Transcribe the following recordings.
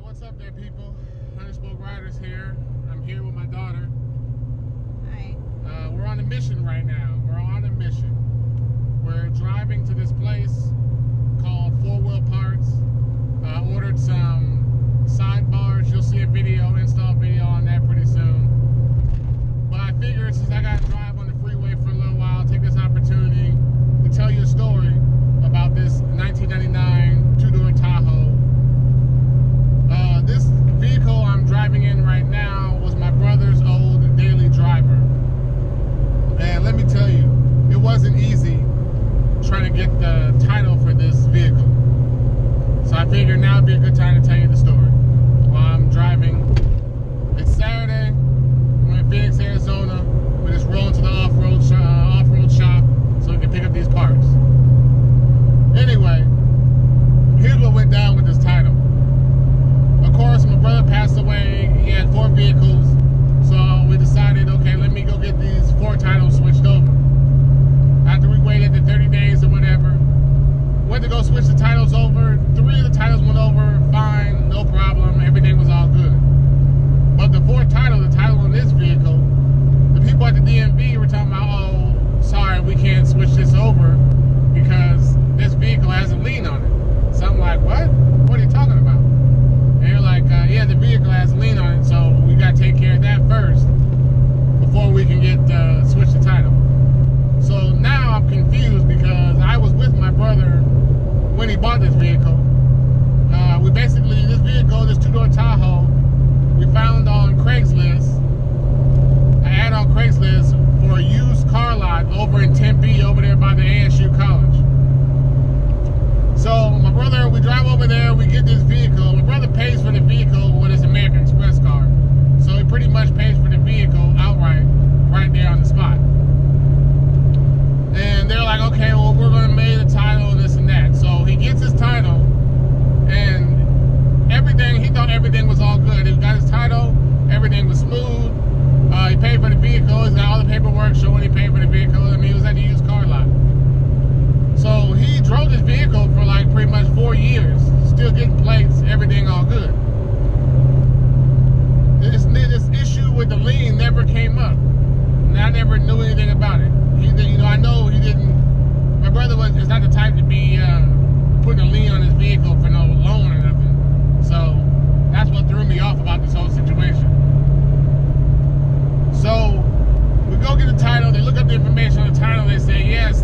What's up there, people? Unspoke Riders here. I'm here with my daughter. Hi. We're on a mission right now. We're on a mission. We're driving to this place called 4-Wheel Parts. Ordered some sidebars. You'll see a video, install video on that pretty soon. But I figured since I got to drive on the freeway for a little while, take this opportunity to tell you a story about this 1999 two-door Tahoe. This vehicle I'm driving in right now was my brother's old daily driver. And let me tell you, it wasn't easy trying to get the title for this vehicle. So I figured now would be a good time to tell you the story while I'm driving. It's Saturday. We're in Phoenix, Arizona. We're just rolling to the off-road shop so we can pick up these parts. Anyway, here's what went down with this title. Of course, my brother passed away. He had 4 vehicles. So we decided, okay, let me go get these 4 titles switched over. After we waited the 30 days or whatever, went to go switch the titles over. 3 of the titles went over fine, no problem. Everything was all good. But the 4th title, the title on this vehicle, the people at the DMV were talking about, oh, sorry, we can't switch this over because this vehicle has a lien on it. So I'm like, what? What are you talking about? And they're like, yeah, the vehicle has a lien on it, so we got to take care of that first before we can get switch the title. So now I'm confused because I was with my brother when he bought this vehicle. This vehicle, this 2-door Tahoe, we found on Craigslist. I had on Craigslist for a used car lot over in Tempe, over there by the ASU college. So my brother, we drive over there, we get this vehicle. My brother pays for the vehicle with his American Express card. So he pretty much pays for the vehicle outright, right there on the spot. And they're like, okay, well, we're going to mail the title and this and that. So he gets his title, and he thought everything was all good. He got his title, everything was smooth. He paid for the vehicle, he's got all the paperwork showing he paid for the vehicle. I mean, he was at the used car lot. So he drove this vehicle for like pretty much 4 years, still getting plates, everything all good. This issue with the lien never came up, and I never knew anything about it. I know he didn't. My brother is not the type to be putting a lien on his vehicle for no loan or nothing. So that's what threw me off about this whole situation. So we go get the title. They look up the information on the title. They say yes.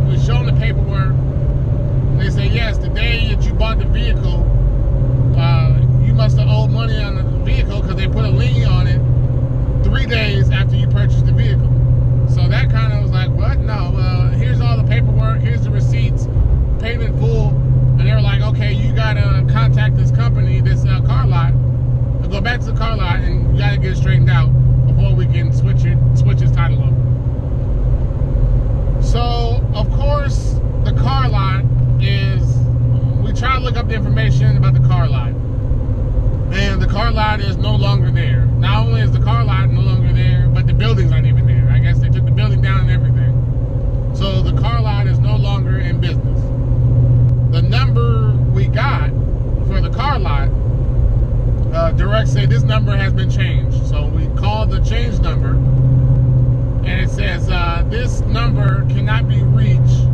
We show them the paperwork. They say yes. The day that you bought the vehicle, you must have owed money on the vehicle because they put a lien on it 3 days after you purchased the vehicle. So that kind of was like, what? No, here's all the paperwork, here's the receipts, paid in full. And they were like, okay, you gotta contact this company, this car lot, and go back to the car lot, and you gotta get it straightened out before we can switch his title over. So, of course, the car lot we try to look up the information about the car lot. And the car lot is no longer there. Not only is the car lot no longer there, but the building's not even there. I guess they took the building down and everything. So the car lot is no longer in business. The number we got for the car lot, direct say this number has been changed. So we called the change number, and it says this number cannot be reached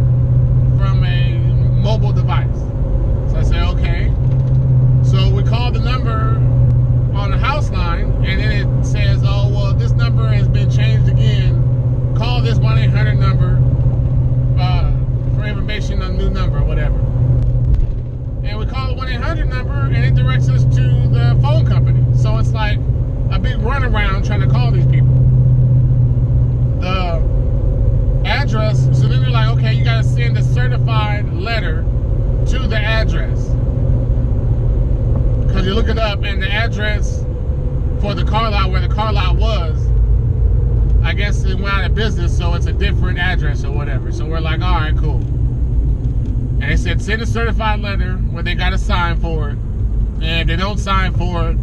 from a mobile device. So I say, okay. So we called the number on the house line, and then it says, oh, well, this number has been changed again. Call this 1-800 number for information on a new number or whatever. And we call the 1-800 number, and it directs us to the phone company. So it's like a big runaround trying to call these people. The address, so then they're like, okay, you got to send a certified letter to the address. Because you look it up, and the address for the car lot, where the car lot was, I guess it went out of business, so it's a different address or whatever. So we're like, all right, cool. And they said, send a certified letter where they got to sign for it. And if they don't sign for it,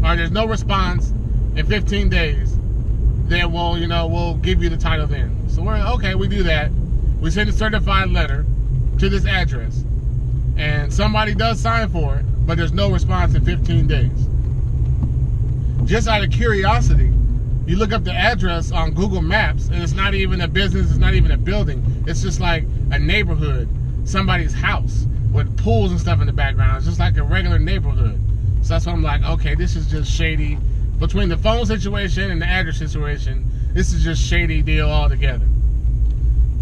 or there's no response in 15 days, then we'll give you the title then. So we're okay, we do that. We send a certified letter to this address. And somebody does sign for it. but there's no response in 15 days. Just out of curiosity, you look up the address on Google Maps, and it's not even a business, it's not even a building. It's just like a neighborhood, somebody's house with pools and stuff in the background. It's just like a regular neighborhood. So that's why I'm like, okay, this is just shady. Between the phone situation and the address situation, this is just shady deal altogether.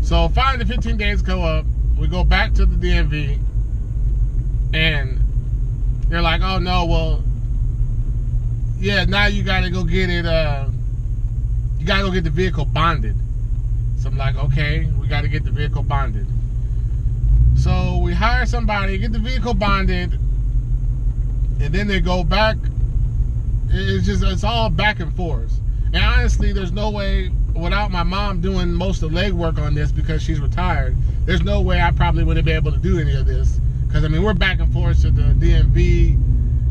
So finally the 15 days go up, we go back to the DMV, and they're like, oh no, well, yeah, now you gotta go get it, you gotta go get the vehicle bonded. So I'm like, okay, we gotta get the vehicle bonded. So we hire somebody, get the vehicle bonded, and then they go back. It's all back and forth. And honestly, there's no way, without my mom doing most of the legwork on this because she's retired, there's no way I probably wouldn't be able to do any of this. Because, I mean, we're back and forth to the DMV,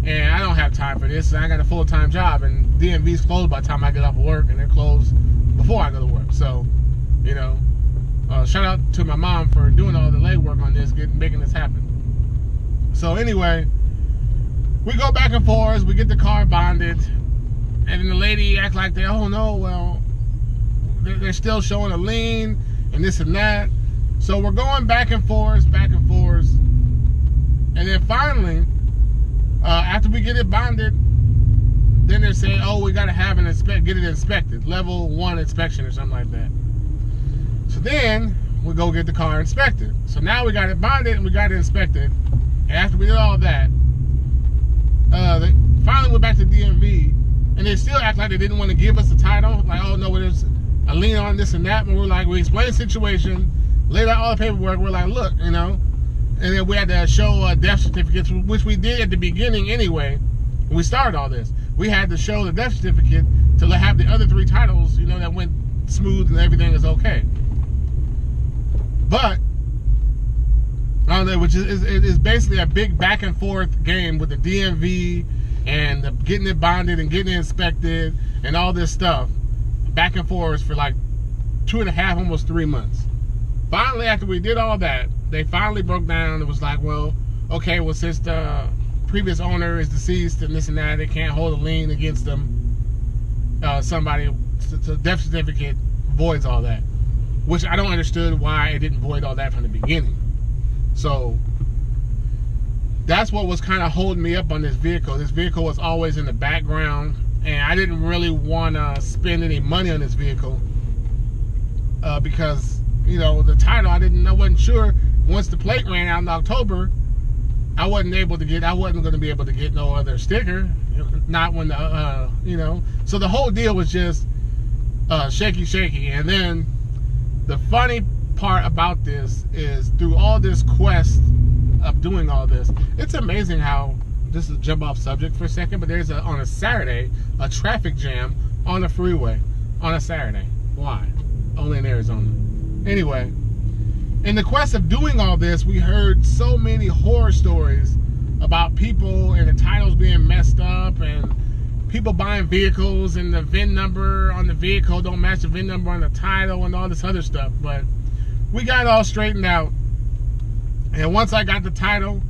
and I don't have time for this. I got a full-time job, and DMV's closed by the time I get off of work, and they're closed before I go to work. So, you know, shout out to my mom for doing all the legwork on this, making this happen. So anyway, we go back and forth, we get the car bonded, and then the lady acts like oh no, well, they're still showing a lien, and this and that. So we're going back and forth, and then finally, after we get it bonded, then they're saying, oh, we gotta have get it inspected, level 1 inspection or something like that. So then we go get the car inspected. So now we got it bonded and we got it inspected. And after we did all that, they finally went back to DMV, and they still act like they didn't want to give us the title. Like, oh no, there's a lien on this and that. And we're like, we explained the situation, laid out all the paperwork. We're like, look, you know, and then we had to show death certificates, which we did at the beginning anyway. When we started all this, we had to show the death certificate to have the other 3 titles, you know, that went smooth and everything is okay. But I don't know, which is basically a big back and forth game with the DMV and getting it bonded and getting it inspected and all this stuff, back and forth for like 2.5, almost 3 months. Finally, after we did all that, they finally broke down. It was like, well, okay, well, since the previous owner is deceased and this and that, they can't hold a lien against them. Somebody, the death certificate voids all that, which I don't understand why it didn't void all that from the beginning. So that's what was kind of holding me up on this vehicle. This vehicle was always in the background, and I didn't really want to spend any money on this vehicle because, you know, the title, I wasn't sure. Once the plate ran out in October, I wasn't going to be able to get no other sticker, not when the, you know. So the whole deal was just shaky. And then the funny part about this is, through all this quest of doing all this, it's amazing how, this is jump off subject for a second, but there's on a Saturday, a traffic jam on the freeway on a Saturday. Why? Only in Arizona. Anyway, in the quest of doing all this, we heard so many horror stories about people and the titles being messed up, and people buying vehicles and the VIN number on the vehicle don't match the VIN number on the title and all this other stuff. But we got it all straightened out, and once I got the title,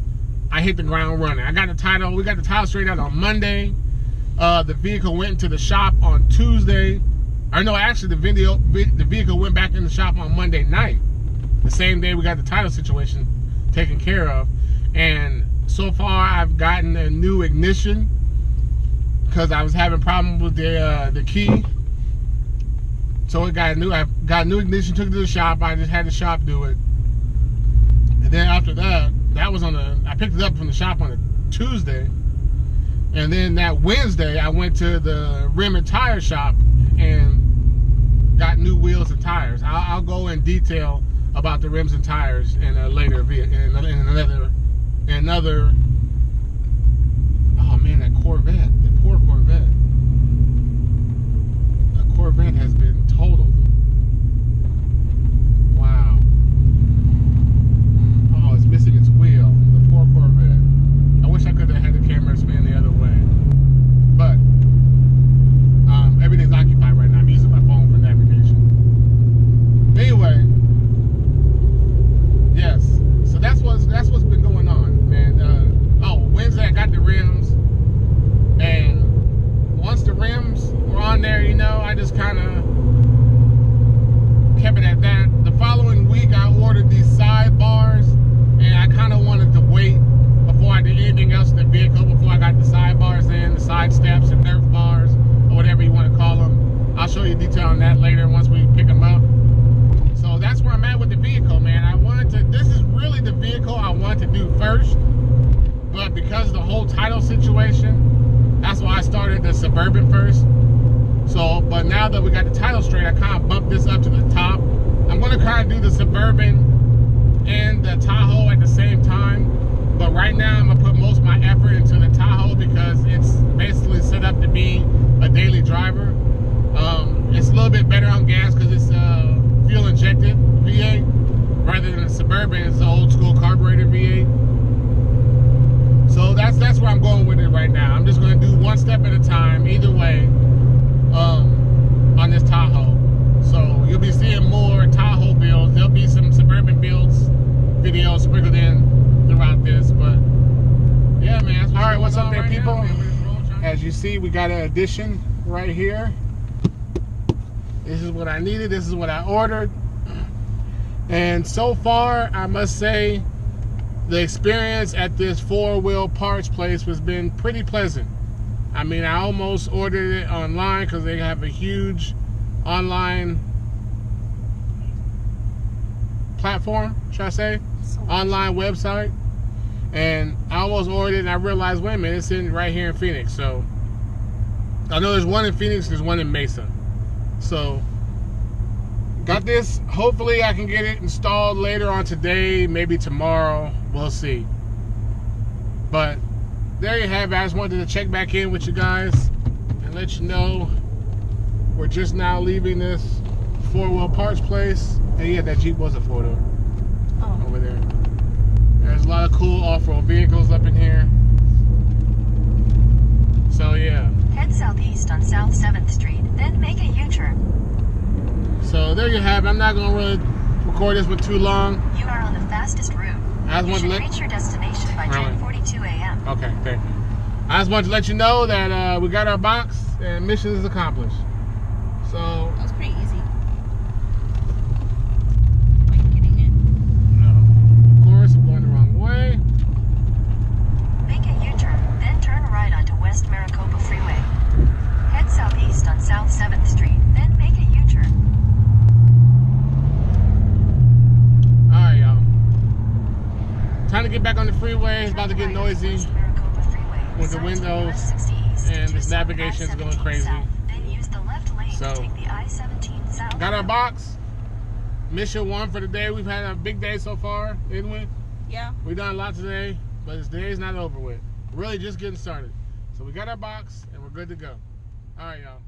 I hit the ground running. We got the title straightened out on Monday. The vehicle went into the shop on Tuesday. Or no, actually the vehicle went back in the shop on Monday night. The same day we got the title situation taken care of. And so far I've gotten a new ignition because I was having problems with the key. So I got a new ignition, took it to the shop. I just had the shop do it. And then after that, I picked it up from the shop on a Tuesday. And then that Wednesday, I went to the rim and tire shop and got new wheels and tires. I'll go in detail about the rims and tires in a later video, in another. Oh man, that Corvette, the poor Corvette. The Corvette has been totaled. Wow. Oh, it's missing its wheel. The poor Corvette. I wish I could have had the camera spin the other way. But everything's occupied right now. I'm using my phone for navigation. Anyway, yes. So that's what's been going on, man. side steps and Nerf bars, or whatever you want to call them. I'll show you detail on that later once we pick them up. So that's where I'm at with the vehicle, man. This is really the vehicle I want to do first, but because of the whole title situation, that's why I started the Suburban first. So, but now that we got the title straight, I kind of bumped this up to the top. I'm going to kind of do the Suburban and the Tahoe at the same time. But right now, I'm going to put most of my effort into the Tahoe because it's basically set up to be a daily driver. It's a little bit better on gas because it's fuel injected V8 rather than the Suburban. It's an old school carburetor V8. So that's where I'm going with it right now. I'm just going to do one step at a time, either way, on this Tahoe. So you'll be seeing more Tahoe builds. There'll be some Suburban builds videos sprinkled in throughout this, but yeah, man. All right, what's up there, people? As you see, we got an addition right here. This is what I needed. This is what I ordered. And so far, I must say, the experience at this four-wheel parts place has been pretty pleasant. I mean, I almost ordered it online because they have a huge online platform, should I say? Online website. And I almost ordered it and I realized, wait a minute, it's in right here in Phoenix. So I know there's one in Phoenix, there's one in Mesa. So got this. Hopefully I can get it installed later on today, maybe tomorrow. We'll see. But there you have it. I just wanted to check back in with you guys and let you know we're just now leaving this four-wheel parts place. And yeah, that Jeep was a four-door over there. There's a lot of cool off-road vehicles up in here. So yeah. Head southeast on South 7th Street, then make a U-turn. So there you have it. I'm not going to really record this one too long. You are on the fastest route. You should reach your destination by 10:42 a.m. Okay, thank you. I just wanted to let you know that we got our box and mission is accomplished. So that was pretty easy. Are you getting it? No. Of course, I'm going the wrong way. Make a U-turn, then turn right onto West Maricopa Freeway. Head southeast on South 7th Street, then make a U-turn. Alright, y'all. Time to get back on the freeway. It's about to get noisy with the windows and this navigation is going crazy. So, got our box. Mission 1 for the day. We've had a big day so far, didn't we? Yeah. We've done a lot today, but this day's not over with. We're really just getting started. So we got our box and we're good to go. All right, y'all.